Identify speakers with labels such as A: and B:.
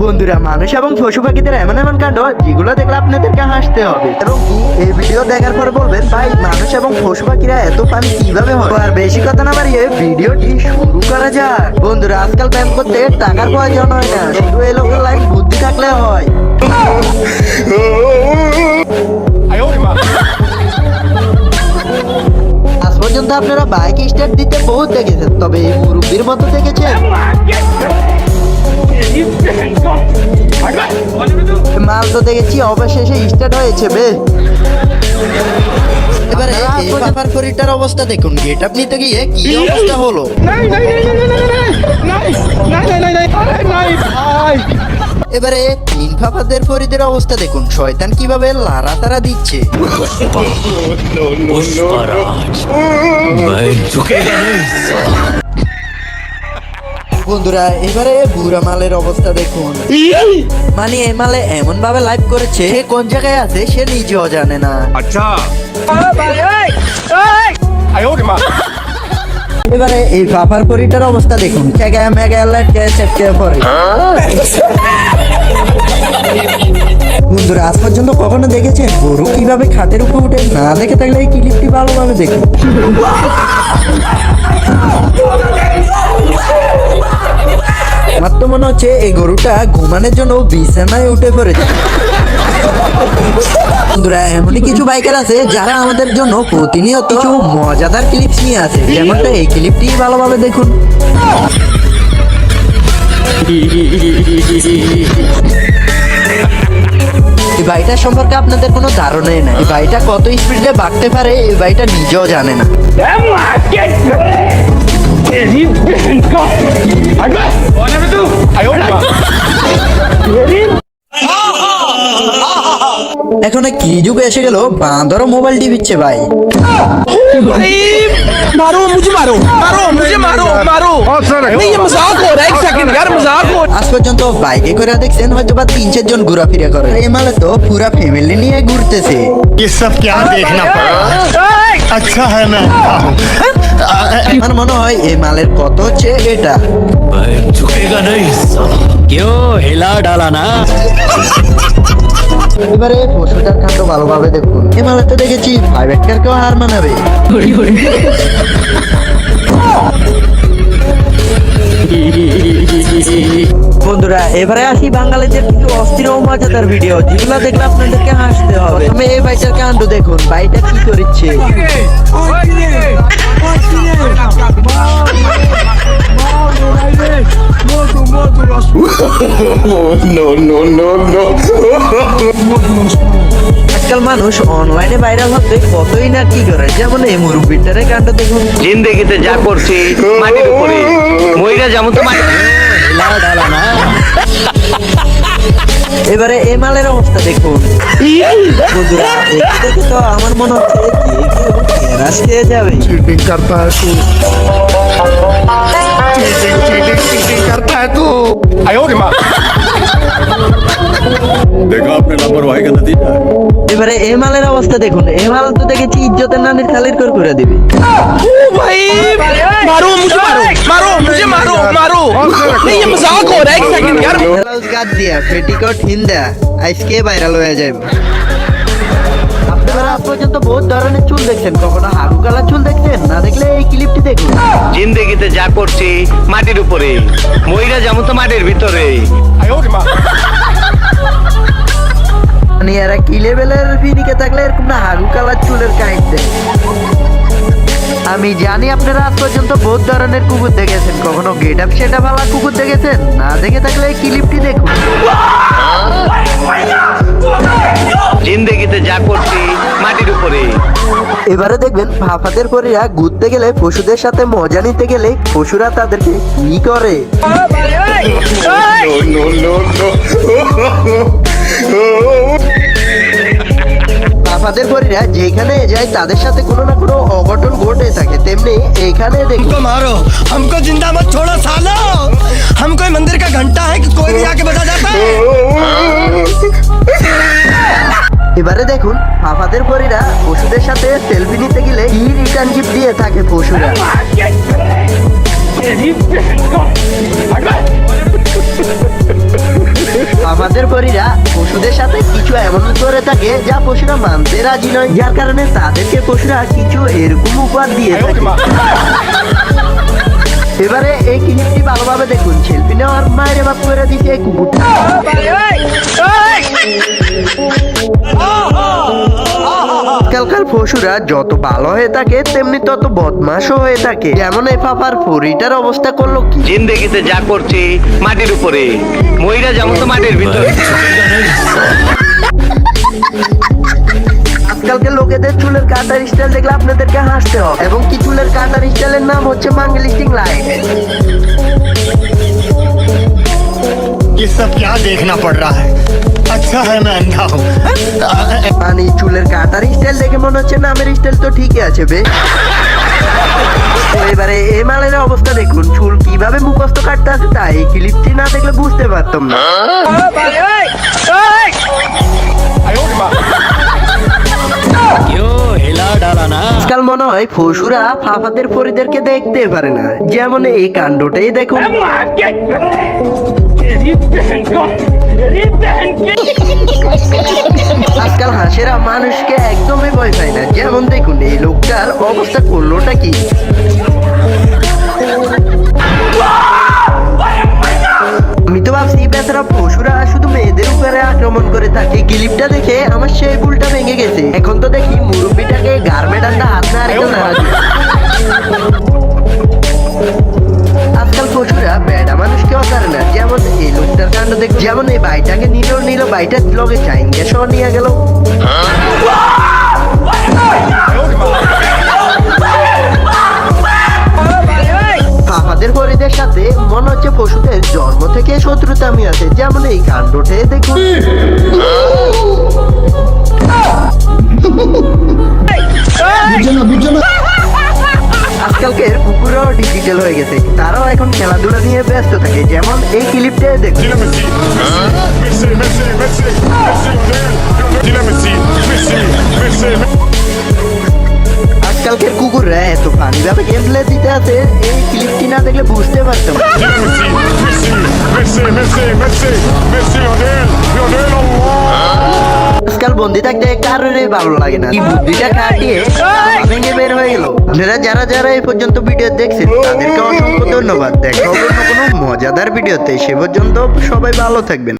A: বন্ধুরা, মানুষ এবং পশু পাখিদের এমন এমন কাণ্ড যেগুলো দেখলে আপনাদেরকে হাসতে হবে এবং এই ভিডিও দেখার পর বলবেন, ভাই মানুষ এবং পশু পাখিরা এত পানি কিভাবে হয়। আর বেশি কথা না বাড়িয়ে ভিডিওটি শুরু করা যাক। বন্ধুরা, আজকাল ব্যায়াম করতে টাকার প্রয়োজন হয় না, শুধু এই লোকের লাইন বুদ্ধি থাকলে হয়। আজ পর্যন্ত আপনারা বাইক স্টার্ট দিতে বহুত দেখেছেন, তবে এই মুরব্বীর মতো দেখেছেন? মাল তো দেখেছি অবশেষে স্টার্ট হয়েছে বে। এবারে এই পাপার শরীরটার অবস্থা দেখুন, গেট আপ নিতে গিয়ে কি অবস্থা হলো। এবারে তিন ফাফাদের ফরিদের অবস্থা দেখুন, শয়তান কিভাবে লাড়াতাড়া দিচ্ছে। বন্ধুরা, এবারে বুড়া মালের অবস্থা দেখুন, মানে এ মালে এমন ভাবে লাইভ করেছে, সে কোন জায়গায় আছে সে নিজেও জানে না। আচ্ছা, এবারে এই ফাফার পরিটার অবস্থা দেখুন, জায়গায় মেগা চেপকে পড়ে। বন্ধুরা, আজ পর্যন্ত কখনো দেখেছেন গরু কিভাবে খাটের উপর উঠে? না দেখে থাকলে এই ক্লিপটি ভালোভাবে দেখুন। আমার তো মনে হচ্ছে এই গরুটা ঘুমানোর জন্য বিছানায় উঠে পড়েছে। বন্ধুরা, এমনই কিছু বাইকার আছে যারা আমাদের জন্য প্রতিনিয়ত কিছু মজাদার ক্লিপস নিয়ে আসে, যেমনটা এই ক্লিপটি ভালোভাবে দেখুন। এই বাইটার সম্পর্কে আপনাদের কোনো ধারণাই নাই। এই বাইটা কত স্পিডে বাড়তে পারে এই বাইটা নিজেও জানে না। এখন কি যুগ এসে গেল, বাঁদরও মোবাইল টিপিচ্ছে ভাই।
B: मारो मुझे, मारो मारो मुझे, मारो मारो। नहीं, ये मजाक हो रहा है, एक सेकंड यार, मजाक हो।
A: আজ পর্যন্ত বাইকে করে দেখছেন হয়তো বা 3-4 জন ঘোরাফেরা করে, এই মালে তো পুরা ফ্যামিলি নিয়ে ঘুরতেছে।
C: ये सब क्या देखना पड़ा। अच्छा है मैं
A: আমার মনে হয় এই মালের কত হচ্ছে এটা।
D: झुकेगा नहीं साला। क्यों हिला डाला ना।
A: এবারে পশুটার কাণ্ড ভালোভাবে দেখুন, এই মালে তো দেখেছি প্রাইভেট কারকেও হার মানাবে। বন্ধুরা, এবারে আসি বাঙালিদের কিছু অস্থির ও মজাদার ভিডিও, যেগুলো দেখলে আপনাদেরকে হাসতে হবে। প্রথমে এই ভাইটার কাণ্ড দেখুন, ভাইটা কি করছে। আজকাল মানুষ অনলাইনে ভাইরাল হতে কতই না কি করে, যেমন এই মুরব্বিটারে কাণ্ড দেখুন।
E: জিন্দেগিতে যা করছি মাটির উপরে, মইরা যেমন তো মাটি
D: डाला ना।
A: এবারে এ মালের অবস্থা দেখুন। বন্ধুরা, এটা দেখে তো আমার মনে হচ্ছে গ্যারাজ খেয়ে যাবে।
C: चीटिंग करता है तू, चीटिंग करता है तू।
D: देखा आपने लापरवाही का नतीजा।
A: এবারে এ মালের অবস্থা দেখুন, এ মাল তো দেখেছি ইজ্জতের নানির খালির করে দিবে।
B: भाई मारो मुझे, मारो मारो मुझे, मारो मारो। नहीं, ये मजाक हो रहा है, एक सेकंड यार।
A: ব্লাউজ গাদ দিয়া পেটিকোট হিন্দা আজকে ভাইরাল হয়ে যাবে। আপনারা আজ পর্যন্ত বহুত ধরনের চুল দেখছেন, কখনো হারু কালার চুল দেখছেন? না দেখলে এই ক্লিপটি দেখুন।
E: জিন্দেগিতে যা করছি মাটির উপরে, মইরা যেমন তো মাটির ভিতরে।
A: মানে এরা কি লেভেলের ফিনিকে থাকলে এরকম না হারু কালার চুলের কাহিনী দেয়। আমি জানি আপনারা আজ পর্যন্ত বহুত ধরনের কুকুর দেখেছেন, কখনো গেট আপ সেটা ভালো কুকুর দেখেছেন? না দেখে থাকলে এই ক্লিপটি দেখুন।
E: জিন্দেগিতে যা করছি মাটির উপরে।
A: এবারে দেখবেন ভাফাদের পরীরা ঘুরতে গেলে, পশুদের সাথে মজা নিতে গেলে পশুরা তাদেরকে কি করে। ভাফাদের পরীরা যেখানে যায় তাদের সাথে কোনো না কোনো অঘটন ঘটে থাকে, তেমনি এখানে দেখুন।
B: मारो हमको, जिंदा मत छोड़ो सालो। हम कोई मंदिर का घंटा है कि कोई भी आके बजा जाता है।
A: এবারে দেখুন ফাফাদের পরীরা পশুদের সাথে সেলফি নিতে গেলে কি রিটার্ন গিফট দিয়ে থাকে পশুরা। আমাদের পরীরা পশুদের সাথে কিছু এমন করে থাকে যা পশুরা মানতে রাজি নয়, যার কারণে তাদেরকে পশুরা কিছু এরকম উপহার দিয়ে থাকে। এবারে এই ক্লিপটি ভালোভাবে দেখুন। সেলফি নেওয়ার মায়ের বাপ করে দিচ্ছে এই কুকুরটা। আজকালকার পশুরা যত ভালো হয়ে থাকে তেমনি তত বদমাশও হয়ে থাকে। যেমন এই ফাফার পরীটার অবস্থা করলো কি।
E: জিন্দেগিতে যা করছি মাটির উপরে, ময়রা যেমন তো মাটির ভিতরে।
A: আজকালকে লোকেদের চুলের কাটার স্টাইল দেখলে আপনাদেরকে হাসতে হবে, এবং কি চুলের কাটার স্টাইলের নাম হচ্ছে মাঙ্গেলিস্টিং লাইট।
C: ये सब क्या देखना पड़ रहा है? अच्छा है मैं अंधा हूँ।
A: মানে চুলের কাটার স্টাইল দেখে মনে হচ্ছে নামের স্টাইল তো ঠিকই আছে বে। তো এবারে এই মালের অবস্থা দেখুন, চুল কিভাবে মুখস্থ কাটতে আছে তা এই ক্লিপটি না দেখলে বুঝতে পারতাম না।
D: क्यों हिला डाला ना
A: আজকাল মনে হয় পশুরা ফাফাদের পরীদেরকে দেখতে পারে না। যেমন এই কাণ্ডটাই দেখুন। আজকাল হাঁসেরা মানুষকে একদমই ভয় পায় না। যেমন দেখুন এই লোকটার অবস্থা করলোটা কি। আমি তো ভাবছি বেচারা পশুরা শুধু মেয়েদের উপরে আক্রমণ করে থাকে। ক্লিপটা দেখে আমার সেই ভুলটা ভেঙে গেছে। এখন তো দেখি মুরব্বিটাকে গার্মেন্টানটা হাত না রেখে নাড়া দিচ্ছে। আজকাল পশুরা বেড়া মানুষকেও করে না। যেমন এই লোকটার কাণ্ড দেখ। যেমন এই বাইটাকে নিল বাইটার লগে চাইঙ্গা সহ নিয়ে গেল। ফাফাদের পরীদের সাথে মনে হচ্ছে পশুদের জন্ম থেকে শত্রুতামি আছে। যেমন এই কাণ্ডটে দেখুন। আজকালকের কুকুররাও ডিজিটাল হয়ে গেছে, তারাও এখন খেলাধুলা নিয়ে ব্যস্ত থাকে। যেমন এই ক্লিপটা দেখুন।
C: Dile Messi, Messi, Messi, Messi, Dile Messi, Messi, Messi.
A: আজকালকের কুকুররা এত পানি ভাবে গেম প্লে দিতে আছে, এই ক্লিপটি না দেখলে বুঝতে পারতাম না।
C: Dile Messi, Messi, Messi, Messi, Messi, Messi, Lionel, Allah.
A: আজকাল বন্দি থাকতে কারোরই ভালো লাগে না। এই বুদ্ধিটা কাটিয়ে ভেঙে বের হয়ে গেল। আপনারা যারা এই পর্যন্ত ভিডিও দেখছেন তাদেরকে অসংখ্য ধন্যবাদ। দেখা হবে অন্য কোনো মজাদার ভিডিওতে। সে পর্যন্ত সবাই ভালো থাকবেন।